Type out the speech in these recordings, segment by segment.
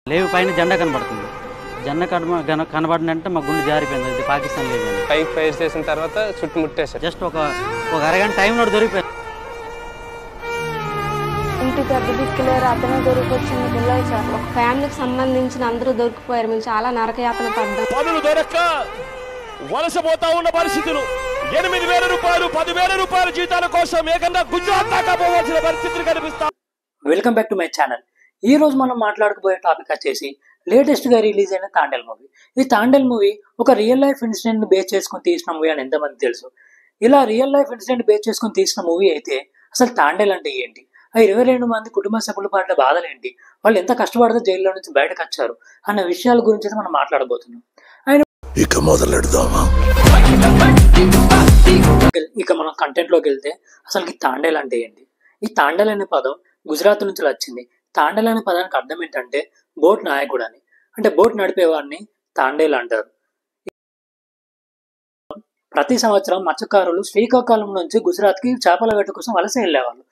లేవు పైన జెండా కనబడుతుంది. జెండా కనబడినంటే మా గుండె జారిపోయింది. అది పాకిస్తాన్ లేవు. పైకి ఫైర్ చేసిన తర్వాత చుట్టుముట్టేశారు. జస్ట్ ఒక అరగంట టైంలో దొరికిపోయింది. ఇంటి పెద్ద దిక్కులేరు, అతనే దొరికొచ్చిన పిల్లలు సార్. ఒక ఫ్యామిలీకి సంబంధించిన అందరూ దొరికిపోయారు. మేము చాలా నరకయాతన పడ్డాం. పనులు దొరక్క వలసపోతా ఉన్న పరిస్థితులు, 8,000 రూపాయలు 10,000 రూపాయల జీతాల కోసం ఏకంగా గుజరాత్ దాకా పోవాల్సిన పరిస్థితులు కనిపిస్తాయి. Welcome back to my channel. ఈ రోజు మనం మాట్లాడుకోబోయే టాపిక్ వచ్చేసి లేటెస్ట్ గా రిలీజ్ అయిన తాండేల్ మూవీ. ఈ తాండేల్ మూవీ ఒక రియల్ లైఫ్ ఇన్సిడెంట్ బేస్ చేసుకుని తీసిన మూవీ అని ఎంతమంది తెలుసు? ఇలా రియల్ లైఫ్ ఇన్సిడెంట్ బేస్ చేసుకుని తీసిన మూవీ అయితే అసలు తాండేల్ అంటే ఏంటి, ఆ 22 మంది కుటుంబ సభ్యుల పట్ల బాధలు ఏంటి, వాళ్ళు ఎంత కష్టపడితే జైల్లో నుంచి బయటకు వచ్చారు అన్న విషయాల గురించి మనం మాట్లాడబోతున్నాం. ఇక మొదలెడదామా? ఇక మనం కంటెంట్ లోకి వెళ్తే అసలు ఈ తాండేల్ అంటే ఏంటి? ఈ తాండేల్ అనే పదం గుజరాత్ నుంచి వచ్చింది. తాండేల్ అనే పదానికి అర్థం ఏంటంటే బోట్ నాయకుడు అని. అంటే బోట్ నడిపేవాడిని తాండేల్ అంటారు. ప్రతి సంవత్సరం మత్స్యకారులు శ్రీకాకుళం నుంచి గుజరాత్ కి చేపల వేట కోసం వలస వెళ్లేవాళ్ళు.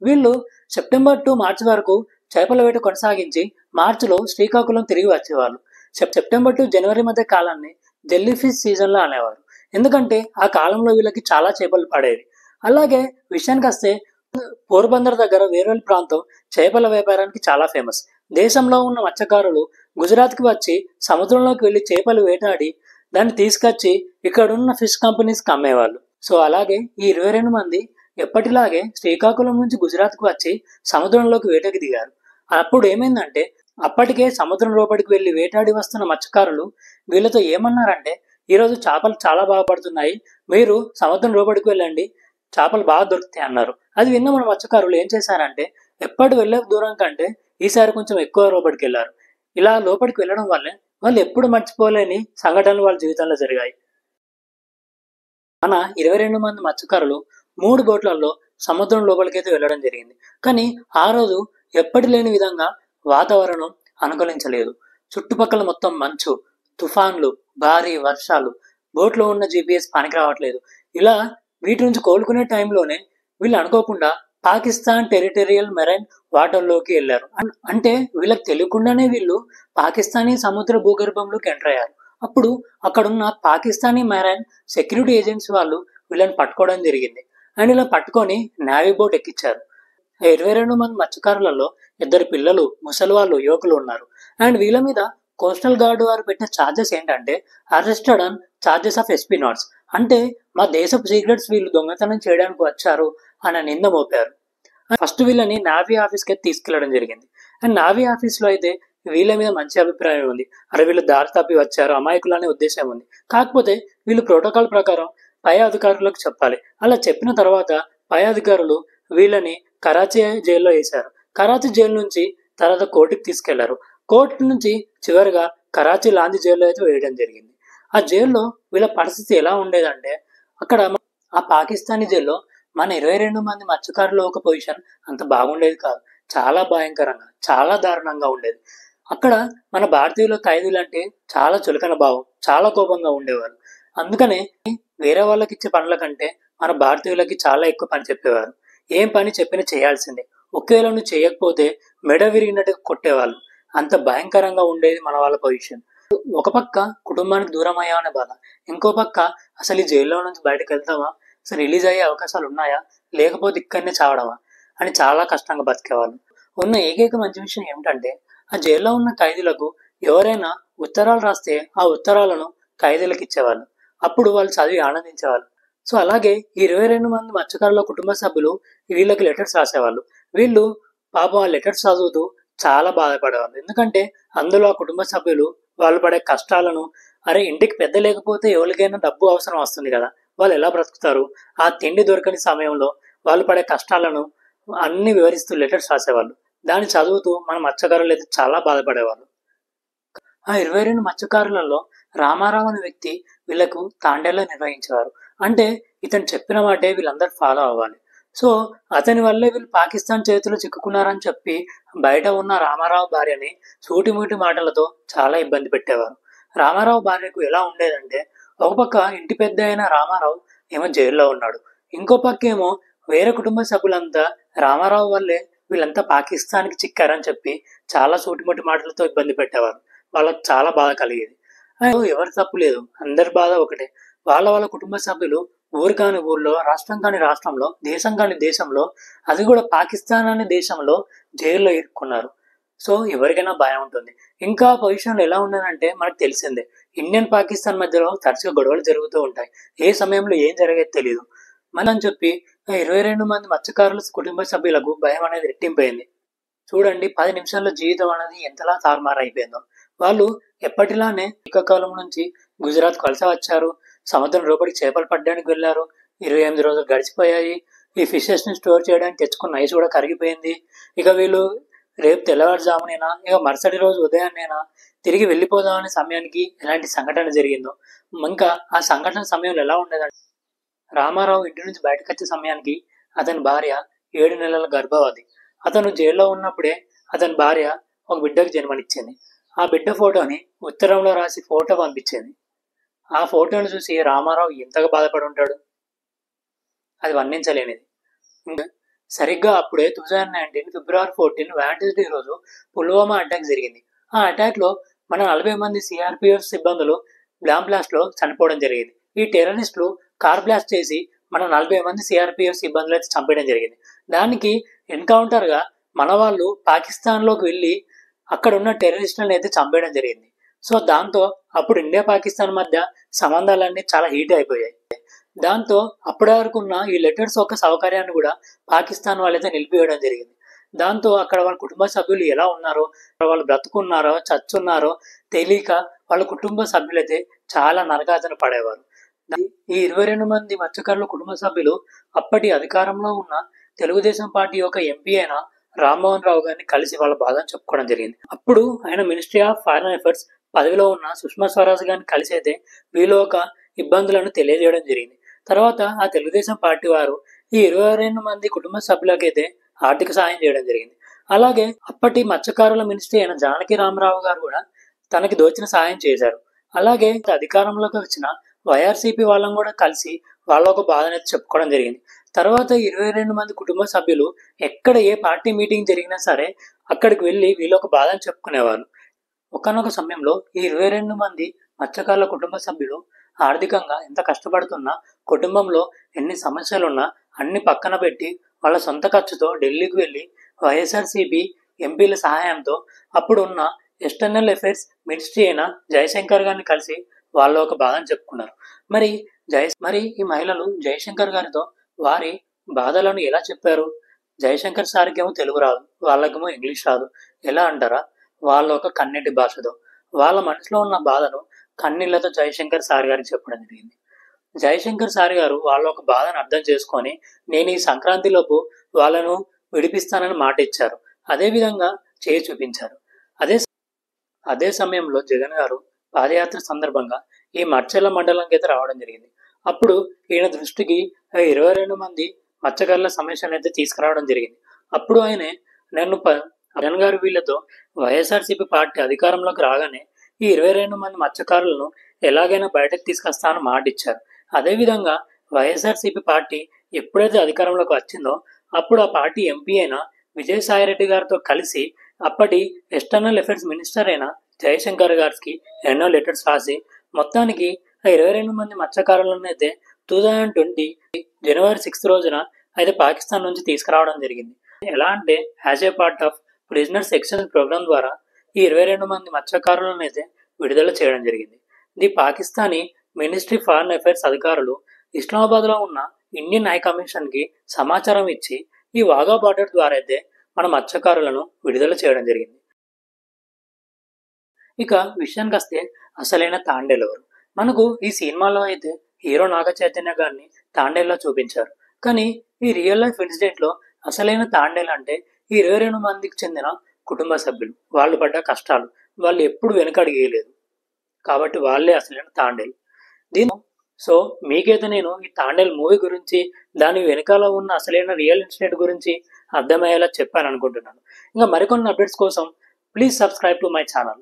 వీళ్ళు సెప్టెంబర్ టు మార్చి వరకు చేపల వేట కొనసాగించి మార్చిలో శ్రీకాకుళం తిరిగి వచ్చేవాళ్ళు. సెప్టెంబర్ టు జనవరి మధ్య కాలాన్ని జెల్లీ ఫిష్ సీజన్ లో అనేవారు. ఎందుకంటే ఆ కాలంలో వీళ్ళకి చాలా చేపలు పడేవి. అలాగే విషయానికి వస్తే పోర్బందర్ దగ్గర వేరేల్ ప్రాంతం చేపల వ్యాపారానికి చాలా ఫేమస్. దేశంలో ఉన్న మత్స్యకారులు గుజరాత్ కి వచ్చి సముద్రంలోకి వెళ్లి చేపలు వేటాడి దాన్ని తీసుకొచ్చి ఇక్కడున్న ఫిష్ కంపెనీస్ కి అమ్మేవాళ్ళు. సో అలాగే ఈ 22 మంది ఎప్పటిలాగే శ్రీకాకుళం నుంచి గుజరాత్ కు వచ్చి సముద్రంలోకి వేటకి దిగారు. అప్పుడు ఏమైందంటే అప్పటికే సముద్రం లోపలికి వెళ్లి వేటాడి వస్తున్న మత్స్యకారులు వీళ్ళతో ఏమన్నారంటే, ఈరోజు చేపలు చాలా బాగా పడుతున్నాయి, మీరు సముద్రం లోపలికి వెళ్ళండి, చేపలు బాగా దొరుకుతాయి అన్నారు. అది విన్న మన మత్స్యకారులు ఏం చేశారంటే ఎప్పటి వెళ్లే దూరం కంటే ఈసారి కొంచెం ఎక్కువ లోపలికి వెళ్లారు. ఇలా లోపలికి వెళ్ళడం వల్లే వాళ్ళు ఎప్పుడు మర్చిపోలేని సంఘటనలు వాళ్ళ జీవితంలో జరిగాయి. మన 22 మంది మత్స్యకారులు 3 బోట్లలో సముద్రం లోపలికైతే వెళ్ళడం జరిగింది. కానీ ఆ రోజు ఎప్పటి లేని విధంగా వాతావరణం అనుకూలించలేదు. చుట్టుపక్కల మొత్తం మంచు, తుఫాన్లు, భారీ వర్షాలు, బోట్లో ఉన్న GPS పనికి రావట్లేదు. ఇలా వీటి నుంచి కోలుకునే టైంలోనే వీళ్ళు అనుకోకుండా పాకిస్తాన్ టెరిటోరియల్ మెరైన్ వాటర్లోకి వెళ్ళారు. అంటే వీళ్ళకి తెలియకుండానే వీళ్ళు పాకిస్తానీ సముద్ర భూగర్భంలోకి ఎంటర్ అయ్యారు. అప్పుడు అక్కడున్న పాకిస్తానీ మెరైన్ సెక్యూరిటీ ఏజెంట్స్ వాళ్ళు వీళ్ళని పట్టుకోవడం జరిగింది. అండ్ ఇలా పట్టుకొని నేవీ బోట్ ఎక్కించారు. 22 మంది మత్స్యకారులలో 2 పిల్లలు, ముసలి వాళ్ళు, యువకులు ఉన్నారు. అండ్ వీళ్ళ మీద కోస్టల్ గార్డ్ వారు పెట్టిన ఛార్జెస్ ఏంటంటే అరెస్టెడ్ ఆన్ ఛార్జెస్ ఆఫ్ ఎస్పీనాట్స్. అంటే మా దేశపు సీక్రెట్స్ వీళ్ళు దొంగతనం చేయడానికి వచ్చారు అన్న నింద మోపారు. ఫస్ట్ వీళ్ళని నావీ ఆఫీస్కి తీసుకెళ్లడం జరిగింది. అండ్ నావీ ఆఫీస్ లో అయితే వీళ్ళ మీద మంచి అభిప్రాయం ఉంది. అరే వీళ్ళు దారి తప్పి వచ్చారు, అమాయకులు అనే ఉద్దేశం ఉంది. కాకపోతే వీళ్ళు ప్రోటోకాల్ ప్రకారం పై అధికారులకు చెప్పాలి. అలా చెప్పిన తర్వాత పై అధికారులు వీళ్ళని కరాచీ జైల్లో వేశారు. కరాచీ జైలు నుంచి తర్వాత కోర్టుకి తీసుకెళ్లారు. కోర్టు నుంచి చివరిగా కరాచీ లాంధీ జైల్లో అయితే వేయడం జరిగింది. ఆ జైల్లో వీళ్ళ పరిస్థితి ఎలా ఉండేదంటే అక్కడ ఆ పాకిస్తానీ జైల్లో మన 22 మంది మత్స్యకారుల ఒక పొజిషన్ అంత బాగుండేది కాదు. చాలా భయంకరంగా, చాలా దారుణంగా ఉండేది. అక్కడ మన భారతీయుల ఖైదీలు అంటే చాలా చులకన భావం, చాలా కోపంగా ఉండేవారు. అందుకనే వేరే వాళ్ళకి ఇచ్చే పనుల కంటే మన భారతీయులకి చాలా ఎక్కువ పని చెప్పేవారు. ఏం పని చెప్పినా చేయాల్సిందే. ఒకవేళ నువ్వు చేయకపోతే మెడ విరిగినట్టుగా కొట్టేవాళ్ళు. అంత భయంకరంగా ఉండేది మన వాళ్ళ పొజిషన్. ఒక పక్క కుటుంబానికి దూరం అయ్యామనే బాధ, ఇంకో పక్క అసలు ఈ జైల్లో నుంచి బయటకు వెళ్తామా, అసలు రిలీజ్ అయ్యే అవకాశాలు ఉన్నాయా, లేకపోతే ఇక్కడనే చావడమా అని చాలా కష్టంగా బతికేవాళ్ళు. ఉన్న ఏకైక మంచి విషయం ఏమిటంటే ఆ జైల్లో ఉన్న ఖైదీలకు ఎవరైనా ఉత్తరాలు రాస్తే ఆ ఉత్తరాలను ఖైదీలకు ఇచ్చేవాళ్ళు. అప్పుడు వాళ్ళు చదివి ఆనందించేవాళ్ళు. సో అలాగే ఈ 22 మంది మత్స్యకారుల కుటుంబ సభ్యులు వీళ్ళకి లెటర్స్ రాసేవాళ్ళు. వీళ్ళు పాపం ఆ లెటర్స్ చదువుతూ చాలా బాధపడేవాళ్ళు. ఎందుకంటే అందులో ఆ కుటుంబ సభ్యులు వాళ్ళు పడే కష్టాలను, అరే ఇంటికి పెద్ద లేకపోతే ఎవరికైనా డబ్బు అవసరం వస్తుంది కదా, వాళ్ళు ఎలా బ్రతుకుతారు, ఆ తిండి దొరకని సమయంలో వాళ్ళు పడే కష్టాలను అన్ని వివరిస్తూ లెటర్స్ రాసేవాళ్ళు. దాన్ని చదువుతూ మన మత్స్యకారులు అయితే చాలా బాధపడేవాళ్ళు. ఆ 22 మత్స్యకారులలో రామారావు అనే వ్యక్తి వీళ్ళకు తాండేల్లో నిర్వహించేవారు. అంటే ఇతను చెప్పిన మాటే వీళ్ళందరూ ఫాలో అవ్వాలి. సో అతని వల్లే వీళ్ళు పాకిస్తాన్ చేతిలో చిక్కుకున్నారని చెప్పి బయట ఉన్న రామారావు భార్యని సూటిమూటి మాటలతో చాలా ఇబ్బంది పెట్టేవారు. రామారావు భార్యకు ఎలా ఉండేదంటే ఒక పక్క ఇంటి పెద్ద అయిన రామారావు ఏమో జైల్లో ఉన్నాడు, ఇంకో పక్క ఏమో వేరే కుటుంబ సభ్యులంతా రామారావు వల్లే వీళ్ళంతా పాకిస్తాన్కి చిక్కారని చెప్పి చాలా సూటిమొట్టి మాటలతో ఇబ్బంది పెట్టేవారు. వాళ్ళకి చాలా బాధ కలిగేది. ఎవరి తప్పు లేదు, అందరి బాధ ఒకటే. వాళ్ళ కుటుంబ సభ్యులు ఊరు కాని ఊర్లో, రాష్ట్రం కాని రాష్ట్రంలో, దేశం కాని దేశంలో, అది కూడా పాకిస్తాన్ అనే దేశంలో జైల్లో ఇరుక్కున్నారు. సో ఎవరికైనా భయం ఉంటుంది. ఇంకా పొజిషన్లు ఎలా ఉండదంటే మనకు తెలిసిందే, ఇండియన్ పాకిస్తాన్ మధ్యలో తరచుగా గొడవలు జరుగుతూ ఉంటాయి. ఏ సమయంలో ఏం జరిగేది తెలియదు. అని చెప్పి 22 మంది మత్స్యకారుల కుటుంబ సభ్యులకు భయం అనేది రెట్టింపైంది. చూడండి 10 నిమిషాల్లో జీవితం అనేది ఎంతలా తారుమారు అయిపోయిందో. వాళ్ళు ఎప్పటిలానే శీతాకాలం నుంచి గుజరాత్ వలస వచ్చారు. సముద్రం లోపలికి చేపలు పట్టడానికి వెళ్ళారు. 28 రోజులు గడిచిపోయాయి. ఈ ఫిషెస్ ని స్టోర్ చేయడానికి తెచ్చుకున్న ఐస్ కూడా కరిగిపోయింది. ఇక వీళ్ళు రేపు తెల్లవారుజామునైనా, ఇక మరుసటి రోజు ఉదయాన్నైనా తిరిగి వెళ్ళిపోదామనే సమయానికి ఎలాంటి సంఘటన జరిగిందో. ఇంకా ఆ సంఘటన సమయంలో ఎలా ఉండేదంటే, రామారావు ఇంటి నుంచి బయటకు వచ్చే సమయానికి అతని భార్య 7 నెలల గర్భవతి. అతను జైల్లో ఉన్నప్పుడే అతని భార్య ఒక బిడ్డకు జన్మనిచ్చింది. ఆ బిడ్డ ఫోటోని ఉత్తరంలో రాసి ఫోటో పంపించింది. ఆ ఫోటోను చూసి రామారావు ఎంతగా బాధపడి ఉంటాడు, అది వర్ణించలేనిది. సరిగ్గా అప్పుడే 2019 ఫిబ్రవరి 14 వ్యాలంటైన్స్ డే రోజు పుల్వామా అటాక్ జరిగింది. ఆ అటాక్ లో మన 40 మంది సిఆర్పిఎఫ్ సిబ్బందులు బ్లాస్ట్ లో చనిపోవడం జరిగింది. ఈ టెర్రరిస్టులు కార్ బ్లాస్ట్ చేసి మన 40 మంది సిఆర్పిఎఫ్ సిబ్బందులు అయితే చంపేయడం జరిగింది. దానికి ఎన్కౌంటర్ గా మన వాళ్ళు పాకిస్తాన్ లోకి వెళ్ళి అక్కడ ఉన్న టెర్రరిస్టులను అయితే చంపేయడం జరిగింది. సో దాంతో అప్పుడు ఇండియా పాకిస్తాన్ మధ్య సంబంధాలన్నీ చాలా హీట్ అయిపోయాయి. దాంతో అప్పటి వరకు ఉన్న ఈ లెటర్స్ యొక్క సౌకర్యాన్ని కూడా పాకిస్తాన్ వాళ్ళైతే నిలిపివేయడం జరిగింది. దాంతో అక్కడ వాళ్ళ కుటుంబ సభ్యులు ఎలా ఉన్నారో, వాళ్ళు బ్రతుకున్నారో చచ్చున్నారో తెలియక వాళ్ళ కుటుంబ సభ్యులైతే చాలా నరకాతన పడేవారు. ఈ 22 మంది మత్స్యకారుల కుటుంబ సభ్యులు అప్పటి అధికారంలో ఉన్న తెలుగుదేశం పార్టీ యొక్క ఎంపీ అయిన రామ్మోహన్ రావు గారిని కలిసి వాళ్ళ బాధను చెప్పుకోవడం జరిగింది. అప్పుడు ఆయన మినిస్ట్రీ ఆఫ్ ఫారిన్ అఫైర్స్ పదవిలో ఉన్న సుష్మా స్వరాజ్ గారిని కలిసి అయితే వీళ్ళ యొక్క ఇబ్బందులను తెలియజేయడం జరిగింది. తర్వాత ఆ తెలుగుదేశం పార్టీ వారు ఈ 22 మంది కుటుంబ సభ్యులకైతే ఆర్థిక సాయం చేయడం జరిగింది. అలాగే అప్పటి మత్స్యకారుల మినిస్ట్రీ అయిన జానకి రామారావు గారు కూడా తనకి దోచిన సాయం చేశారు. అలాగే అధికారంలోకి వచ్చిన వైఆర్సీపీ వాళ్ళని కూడా కలిసి వాళ్ళ ఒక బాధనైతే చెప్పుకోవడం జరిగింది. తర్వాత 22 మంది కుటుంబ సభ్యులు ఎక్కడ ఏ పార్టీ మీటింగ్ జరిగినా సరే అక్కడికి వెళ్ళి వీళ్ళ ఒక బాధను చెప్పుకునేవారు. ఒకనొక సమయంలో ఈ 22 మంది మత్స్యకారుల కుటుంబ సభ్యులు ఆర్థికంగా ఎంత కష్టపడుతున్నా, కుటుంబంలో ఎన్ని సమస్యలున్నా అన్ని పక్కన పెట్టి వాళ్ళ సొంత ఖర్చుతో ఢిల్లీకి వెళ్ళి వైఎస్ఆర్సీపీ ఎంపీల సహాయంతో అప్పుడున్న ఎక్స్టర్నల్ అఫైర్స్ మినిస్ట్రీ అయిన జయశంకర్ గారిని కలిసి వాళ్ళ ఒక బాధను చెప్పుకున్నారు. మరి ఈ మహిళలు జయశంకర్ గారితో వారి బాధలను ఎలా చెప్పారు? జయశంకర్ సార్కి ఏమో తెలుగు రాదు, వాళ్ళకేమో ఇంగ్లీష్ రాదు. ఎలా అంటారా? వాళ్ళ ఒక కన్నెటి భాషతో వాళ్ళ మనసులో ఉన్న బాధను కన్నీళ్లతో జయశంకర్ సార్ గారికి చెప్పడం జరిగింది. జయశంకర్ సార్ గారు వాళ్ళ ఒక బాధను అర్థం చేసుకొని నేను ఈ సంక్రాంతిలోపు వాళ్ళను విడిపిస్తానని మాట ఇచ్చారు. అదే విధంగా చేయి చూపించారు. అదే సమయంలో జగన్ గారు పాదయాత్ర సందర్భంగా ఈ మచ్చల మండలంకి అయితే రావడం జరిగింది. అప్పుడు ఈయన దృష్టికి 22 మంది మత్స్యకారుల సమస్యను అయితే తీసుకురావడం జరిగింది. అప్పుడు ఆయనే జగన్ గారు వీళ్ళతో వైఎస్ఆర్సీపీ పార్టీ అధికారంలోకి రాగానే ఈ 22 మంది మత్స్యకారులను ఎలాగైనా బయటకు తీసుకొస్తానని మాట ఇచ్చారు. అదేవిధంగా వైఎస్ఆర్సీపీ పార్టీ ఎప్పుడైతే అధికారంలోకి వచ్చిందో అప్పుడు ఆ పార్టీ ఎంపీ అయిన విజయసాయిరెడ్డి గారితో కలిసి అప్పటి ఎక్స్టర్నల్ అఫైర్స్ మినిస్టర్ అయిన జయశంకర్ గారికి ఎన్నో లెటర్స్ రాసి మొత్తానికి 22 మంది మత్స్యకారులను అయితే 2020 జనవరి 6 రోజున అయితే పాకిస్తాన్ నుంచి తీసుకురావడం జరిగింది. ఎలా అంటే as a part of prisoners exchange programme ద్వారా ఈ 22 మంది మత్స్యకారులను అయితే విడుదల చేయడం జరిగింది. The Pakistani ministry foreign affairs అధికారులు ఇస్లామాబాద్ లో ఉన్న ఇండియన్ హై కమిషన్ కి సమాచారం ఇచ్చి ఈ వాఘా బార్డర్ ద్వారా అయితే మన మత్స్యకారులను విడుదల చేయడం జరిగింది. ఇక విషయానికి వస్తే అసలైన తాండేల్ ఎవరు? మనకు ఈ సినిమాలో అయితే హీరో నాగ చైతన్య గారిని తాండేల్లో చూపించారు. కానీ ఈ రియల్ లైఫ్ ఇన్సిడెంట్ లో అసలైన తాండేల్ అంటే ఈ 22 మందికి చెందిన కుటుంబ సభ్యులు. వాళ్ళు పడ్డ కష్టాలు, వాళ్ళు ఎప్పుడు వెనకడిగేయలేదు కాబట్టి వాళ్ళే అసలైన తాండేల్. సో మీకైతే నేను ఈ తాండేల్ మూవీ గురించి, దాని వెనకాల ఉన్న అసలైన రియల్ ఇన్సిడెంట్ గురించి అర్థమయ్యేలా చెప్పాను అనుకుంటున్నాను. ఇంకా మరికొన్ని అప్డేట్స్ కోసం please subscribe to my channel.